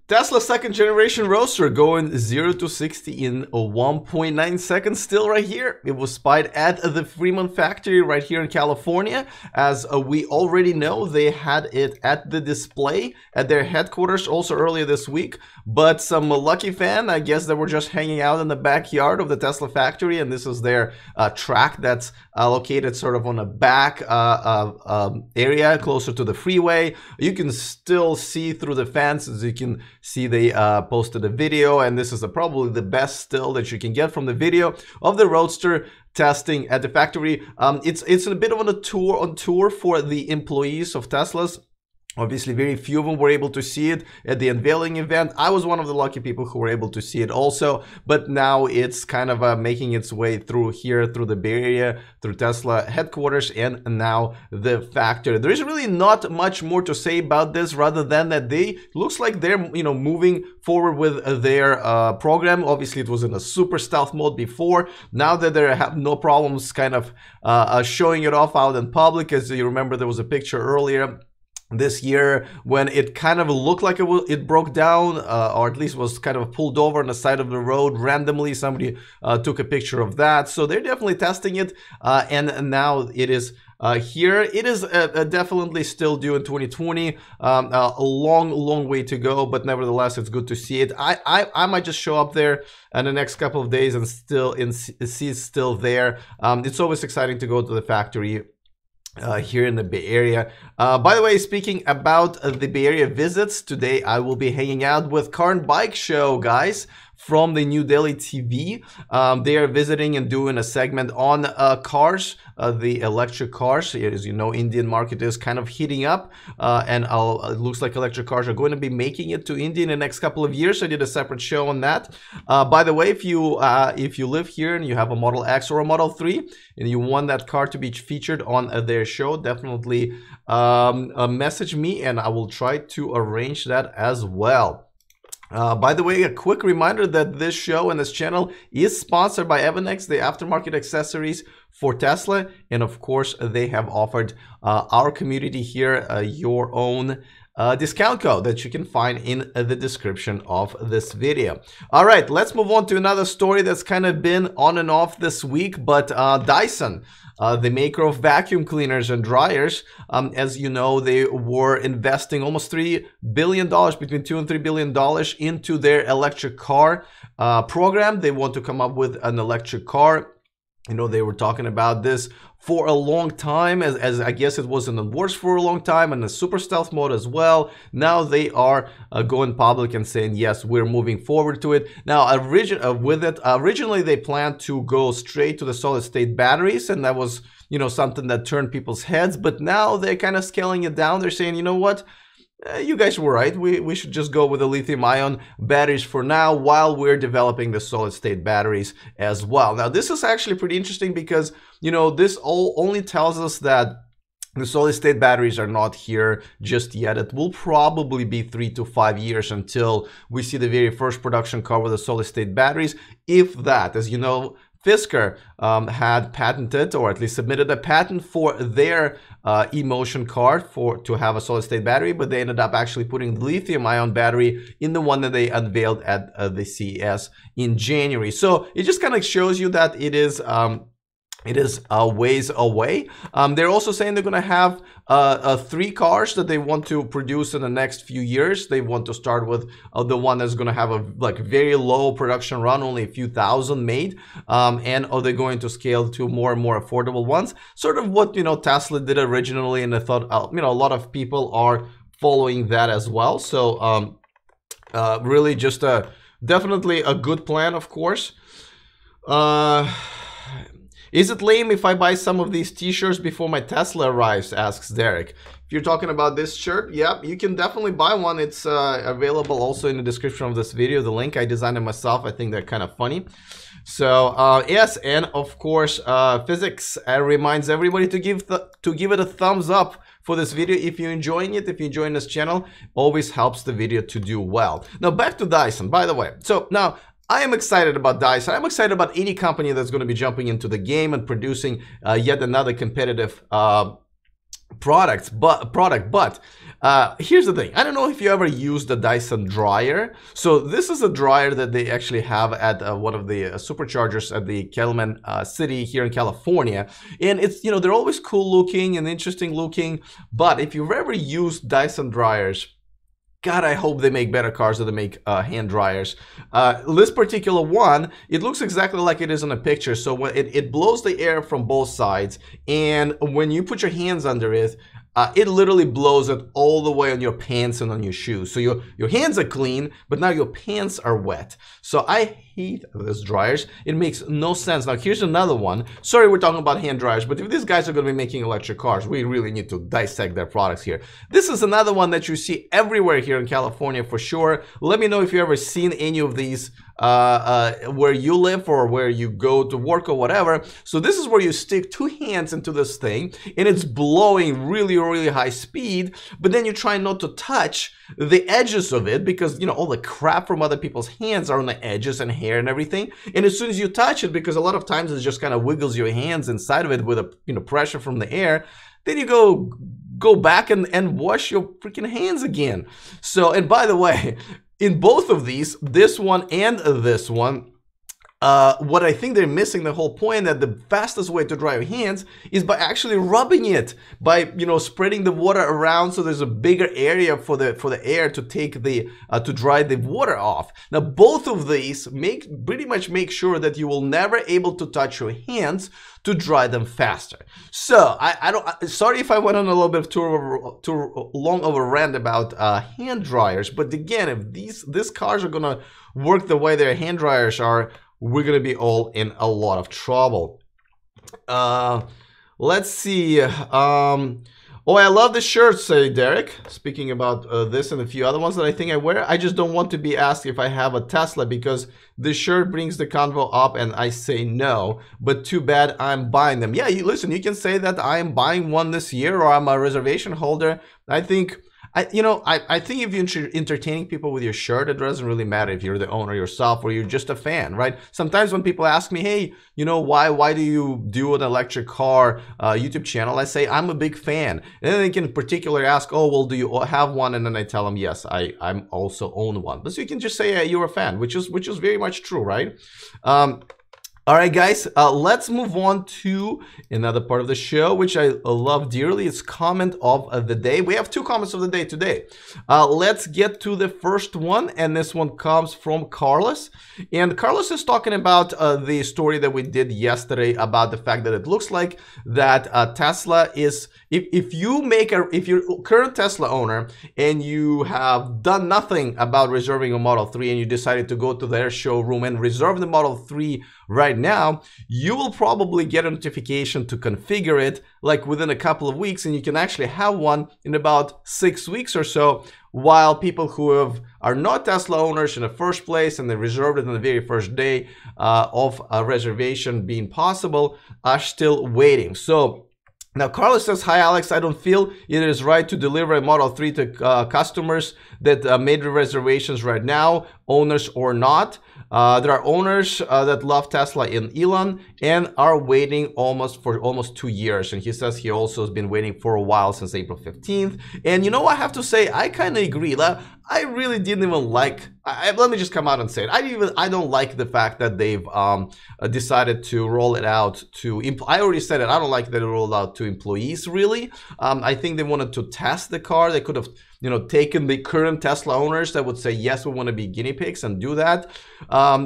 Tesla second generation Roadster going 0 to 60 in 1.9 seconds, still right here. It was spied at the Fremont factory right here in California. As we already know, they had it at the display at their headquarters also earlier this week. But some lucky fan, I guess they were just hanging out in the backyard of the Tesla factory, and this is their track that's located sort of on a back area closer to the freeway. You can still see through the fences. You can see they posted a video, and this is probably the best still that you can get from the video of the Roadster testing at the factory. It's a bit of a tour for the employees of Tesla's. Obviously, very few of them were able to see it at the unveiling event. I was one of the lucky people who were able to see it also, but now it's kind of making its way through here, through the Bay Area, through Tesla headquarters, and now the factory. There is really not much more to say about this, rather than that looks like they're, moving forward with their program. Obviously, it was in a super stealth mode before. Now that they have no problems kind of showing it off out in public, as you remember, there was a picture earlier this year when it kind of looked like it broke down, or at least was kind of pulled over on the side of the road randomly. Somebody took a picture of that. So they're definitely testing it, and now it is here. It is definitely still due in 2020. A long way to go, but nevertheless, it's good to see it. I might just show up there in the next couple of days and see it's still there. It's always exciting to go to the factory here in the Bay Area. By the way, speaking about the Bay Area visits, today I will be hanging out with Car and Bike Show guys from the New Delhi TV. They are visiting and doing a segment on cars, the electric cars. As you know, Indian market is kind of heating up, and it looks like electric cars are going to be making it to India in the next couple of years. I did a separate show on that. By the way, if you live here and you have a Model X or a Model 3 and you want that car to be featured on their show, definitely message me and I will try to arrange that as well. By the way, a quick reminder that this show and this channel is sponsored by Evanex, the aftermarket accessories for Tesla. And of course, they have offered our community here your own discount code that you can find in the description of this video. All right, let's move on to another story that's kind of been on and off this week, but Dyson, the maker of vacuum cleaners and dryers, as you know, they were investing almost $3 billion, between $2 and $3 billion into their electric car program. They want to come up with an electric car. You know, they were talking about this for a long time, as I guess it was in the works for a long time, and the super stealth mode as well. Now they are going public and saying, yes, we're moving forward to it. Now, originally they planned to go straight to the solid state batteries, and that was, something that turned people's heads. But now they're kind of scaling it down. They're saying, you know what? You guys were right. We should just go with the lithium-ion batteries for now while we're developing the solid-state batteries as well. Now, this is actually pretty interesting because, this only tells us that the solid-state batteries are not here just yet. It will probably be 3 to 5 years until we see the very first production car with the solid-state batteries, if that. As you know, Fisker had patented, or at least submitted a patent for their e-motion car to have a solid-state battery, but they ended up actually putting the lithium-ion battery in the one that they unveiled at the CES in January. So it just kind of shows you that it is a ways away. They're also saying they're going to have 3 cars that they want to produce in the next few years. They want to start with the one that's going to have a very low production run, only a few thousand made, and are they going to scale to more and more affordable ones? Sort of what Tesla did originally, and I thought a lot of people are following that as well. So really just definitely a good plan, of course. Is it lame if I buy some of these t-shirts before my Tesla arrives, asks Derek. If you're talking about this shirt, yeah, you can definitely buy one. It's available also in the description of this video, the link. I designed it myself. I think they're kind of funny. So yes, and of course, physics reminds everybody to give it a thumbs up for this video if you're enjoying it. If you're enjoying this channel, always helps the video to do well. Now back to Dyson, by the way. So now, I am excited about Dyson. I'm excited about any company that's going to be jumping into the game and producing yet another competitive product, but here's the thing. I don't know if you ever used the Dyson dryer. So this is a dryer that they actually have at one of the superchargers at the Kelman city here in California, and it's, you know, they're always cool looking and interesting looking. But if you've ever used Dyson dryers, God, I hope they make better cars than they make hand dryers. This particular one, it looks exactly like it is in a picture. So when it blows the air from both sides, and when you put your hands under it, it literally blows it all the way on your pants and on your shoes. So your hands are clean, but now your pants are wet. So I hate these dryers. It makes no sense. Now here's another one. Sorry, we're talking about hand dryers, but if these guys are going to be making electric cars, we really need to dissect their products here. This is another one that you see everywhere here in California for sure. Let me know if you've ever seen any of these where you live or where you go to work or whatever. So this is where you stick two hands into this thing and it's blowing really high speed, but then you try not to touch the edges of it because, you know, all the crap from other people's hands are on the edges and hair and everything. And as soon as you touch it, because a lot of times it just kind of wiggles your hands inside of it with a, you know, pressure from the air, then you go back and wash your freaking hands again. So, and by the way, in both of these, this one and this one, what I think they're missing the whole point that the fastest way to dry your hands is by actually rubbing it, by, you know, spreading the water around so there's a bigger area for the air to take the to dry the water off. Now both of these pretty much make sure that you will never able to touch your hands to dry them faster. So I don't, sorry if I went on a little bit too long of a rant about hand dryers, but again, if these cars are gonna work the way their hand dryers are, we're gonna be all in a lot of trouble. Let's see. Oh, I love the shirts, say Derek. Speaking about this and a few other ones that I think I wear, I just don't want to be asked if I have a Tesla because the shirt brings the convo up and I say no, but too bad I'm buying them. Yeah, listen, you can say that I am buying one this year or I'm a reservation holder. I think, I think if you're entertaining people with your shirt, it doesn't really matter if you're the owner yourself or you're just a fan, right? Sometimes when people ask me, hey, you know, why do you do an electric car YouTube channel? I say, I'm a big fan. And then they can particularly ask, oh, well, do you have one? And then I tell them, yes, I'm also own one. But so you can just say you're a fan, which is very much true, right? All right, guys, let's move on to another part of the show, which I love dearly. It's comment of the day. We have two comments of the day today. Let's get to the first one, and this one comes from Carlos. And Carlos is talking about the story that we did yesterday about the fact that it looks like that Tesla is, if you're a current Tesla owner and you have done nothing about reserving a Model 3 and you decided to go to their showroom and reserve the Model 3 right now, you will probably get a notification to configure it like within a couple of weeks, and you can actually have one in about 6 weeks or so, while people who are not Tesla owners in the first place and they reserved it on the very first day of a reservation being possible are still waiting. So now Carlos says, hi Alex, I don't feel it is right to deliver a Model 3 to customers that made the reservations right now, owners or not. There are owners that love Tesla in Elon and are waiting for almost 2 years. And he says he also has been waiting for a while, since April 15th. And you know, I have to say, I kind of agree. I really didn't even like, let me just come out and say it. I don't like the fact that they've decided to roll it out to, I already said it, I don't like that it rolled out to employees, really. I think they wanted to test the car. They could have, you know, taken the current Tesla owners that would say, yes, we want to be guinea pigs and do that.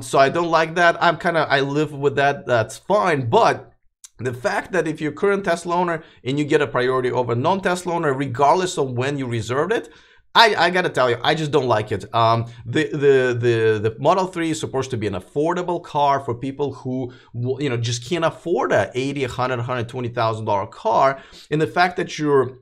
So I don't like that. I live with that. That's fine. But the fact that if you're a current Tesla owner and you get a priority over a non-Tesla owner, regardless of when you reserved it, I gotta tell you, I just don't like it. The Model 3 is supposed to be an affordable car for people who, you know, just can't afford a $80,000, $100,000, $120,000 car. And the fact that you're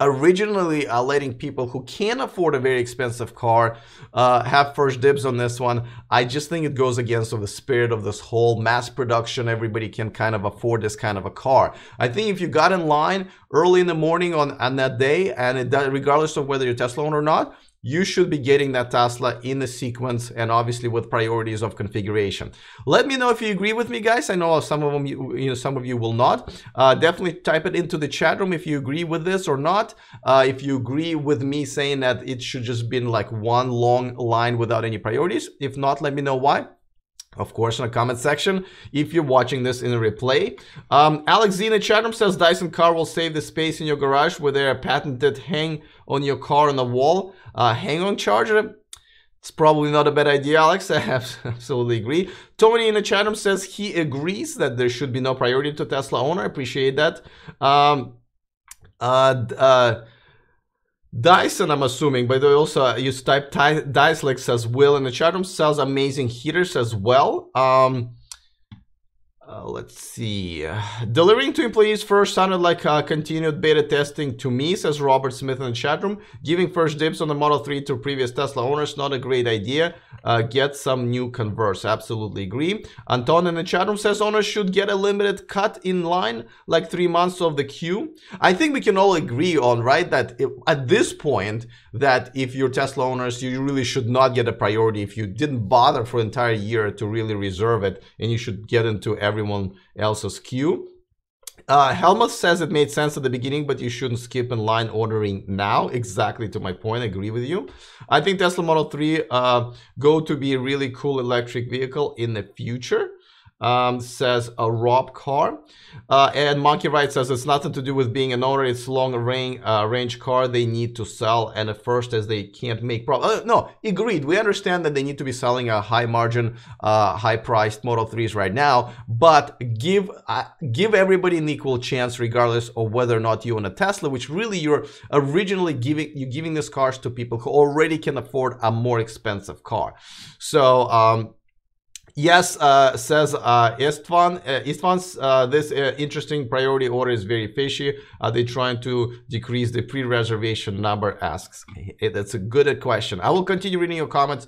originally letting people who can't afford a very expensive car have first dibs on this one, I just think it goes against the spirit of this whole mass production. Everybody can kind of afford this kind of a car. I think if you got in line early in the morning on that day, and regardless of whether you're a Tesla owner or not, you should be getting that Tesla in the sequence and obviously with priorities of configuration. Let me know if you agree with me, guys. I know some of them, some of you will not. Definitely type it into the chat room if you agree with this or not. If you agree with me saying that it should just be like one long line without any priorities. If not, let me know why. Of course, in the comment section, if you're watching this in a replay. Alex Z in the chat room says Dyson car will save the space in your garage with their patented hang on your car on the wall hang on charger. It's probably not a bad idea, Alex. I absolutely agree. Tony in the chat room says he agrees that there should be no priority to Tesla owner. I appreciate that. Dyson, I'm assuming, but they also use type Dyson, says Will in the chat room, sells amazing heaters as well. Let's see. Delivering to employees first sounded like continued beta testing to me, says Robert Smith in the chat room. Giving first dibs on the Model 3 to previous Tesla owners, not a great idea. Get some new converse. Absolutely agree. Anton in the chat room says owners should get a limited cut in line, like 3 months of the queue. I think we can all agree on, right, that at this point, that if you're Tesla owners, you really should not get a priority if you didn't bother for an entire year to really reserve it, and you should get into everyone else's queue. Helmut says it made sense at the beginning, but you shouldn't skip in line ordering now. Exactly to my point. I agree with you. I think Tesla Model 3 go to be a really cool electric vehicle in the future. Says a Rob Carr. And Monkey Wright says it's nothing to do with being an owner. It's long range car they need to sell, and at first as they can't make profit. No, agreed. We understand that they need to be selling a high margin, high priced Model 3s right now, but give everybody an equal chance regardless of whether or not you own a Tesla, which really you're originally giving these cars to people who already can afford a more expensive car. So yes, says Istvan. Istvan's this interesting priority order is very fishy. Are they trying to decrease the pre-reservation number? Asks. That's a good question. I will continue reading your comments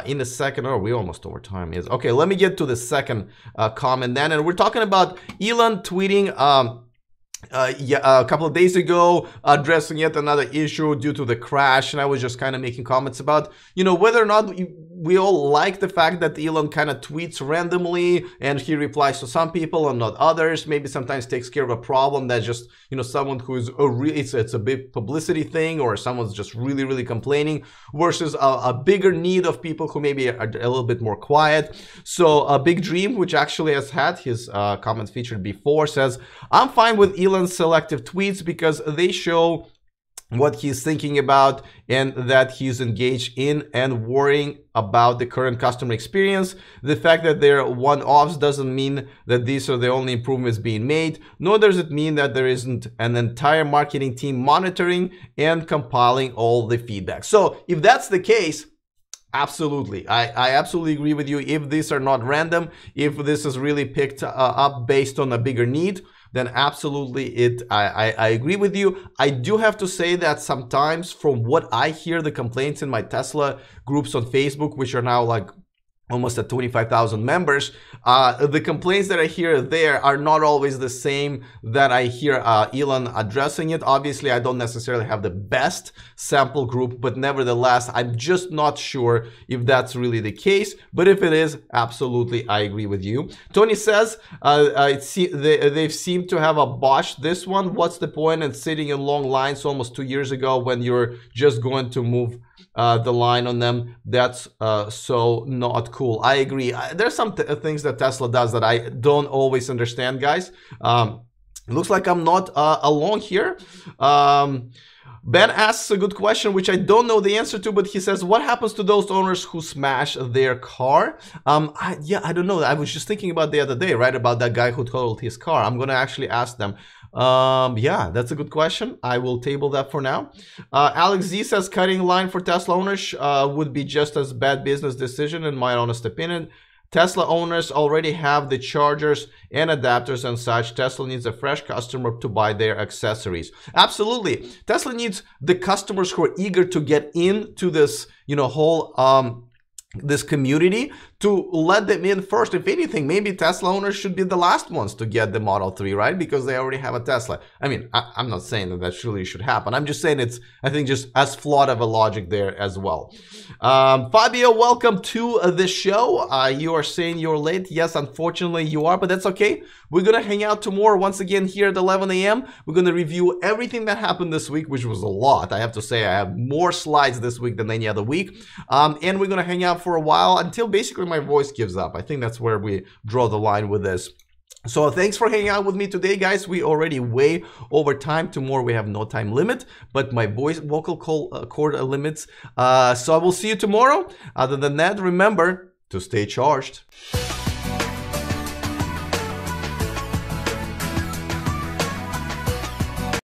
in a second. Oh, we're almost over time. Is okay. Let me get to the second comment then, and we're talking about Elon tweeting. A couple of days ago, addressing yet another issue due to the crash, and I was just kind of making comments about, whether or not we all like the fact that Elon kind of tweets randomly and he replies to some people and not others. Maybe sometimes takes care of a problem that just, someone who is it's a big publicity thing, or someone's just really complaining, versus a bigger need of people who maybe are a little bit more quiet. So Big Dream, which actually has had his comments featured before, says, I'm fine with Elon's selective tweets because they show what he's thinking about and that he's engaged in and worrying about the current customer experience. The fact that they're one-offs doesn't mean that these are the only improvements being made, nor does it mean that there isn't an entire marketing team monitoring and compiling all the feedback. So if that's the case, absolutely, I absolutely agree with you. If these are not random, if this is really picked up based on a bigger need, then absolutely I agree with you. I do have to say that sometimes from what I hear, the complaints in my Tesla groups on Facebook, which are now like almost at 25,000 members, the complaints that I hear there are not always the same that I hear Elon addressing it. Obviously, I don't necessarily have the best sample group, but nevertheless, I'm just not sure if that's really the case. But if it is, absolutely, I agree with you. Tony says, they've seemed to have botched this one. What's the point in sitting in long lines almost 2 years ago when you're just going to move the line on them? That's so not cool. I agree. There's some things that Tesla does that I don't always understand, guys. Looks like I'm not alone here. Ben asks a good question, which I don't know the answer to, but he says, what happens to those owners who smash their car? I don't know. I was just thinking about the other day, right, about that guy who totaled his car. I'm gonna actually ask them. Yeah, that's a good question. I will table that for now. Alex Z says cutting line for Tesla owners would be just as bad business decision in my honest opinion. Tesla owners already have the chargers and adapters and such. Tesla needs a fresh customer to buy their accessories. Absolutely. Tesla needs the customers who are eager to get into this, whole this community to let them in first. If anything, maybe Tesla owners should be the last ones to get the Model 3, right? Because they already have a Tesla. I mean, I'm not saying that that surely should happen. I'm just saying it's, I think, just as flawed of a logic there as well. Fabio, welcome to the show. You are saying you're late. Yes, unfortunately you are, but that's okay. We're going to hang out tomorrow once again here at 11 a.m. We're going to review everything that happened this week, which was a lot. I have to say I have more slides this week than any other week. And we're going to hang out for a while until basically my voice gives up. I think that's where we draw the line with this. So thanks for hanging out with me today, guys. We already way over time. Tomorrow we have no time limit, but my vocal cord limits. So I will see you tomorrow. Other than that, remember to stay charged.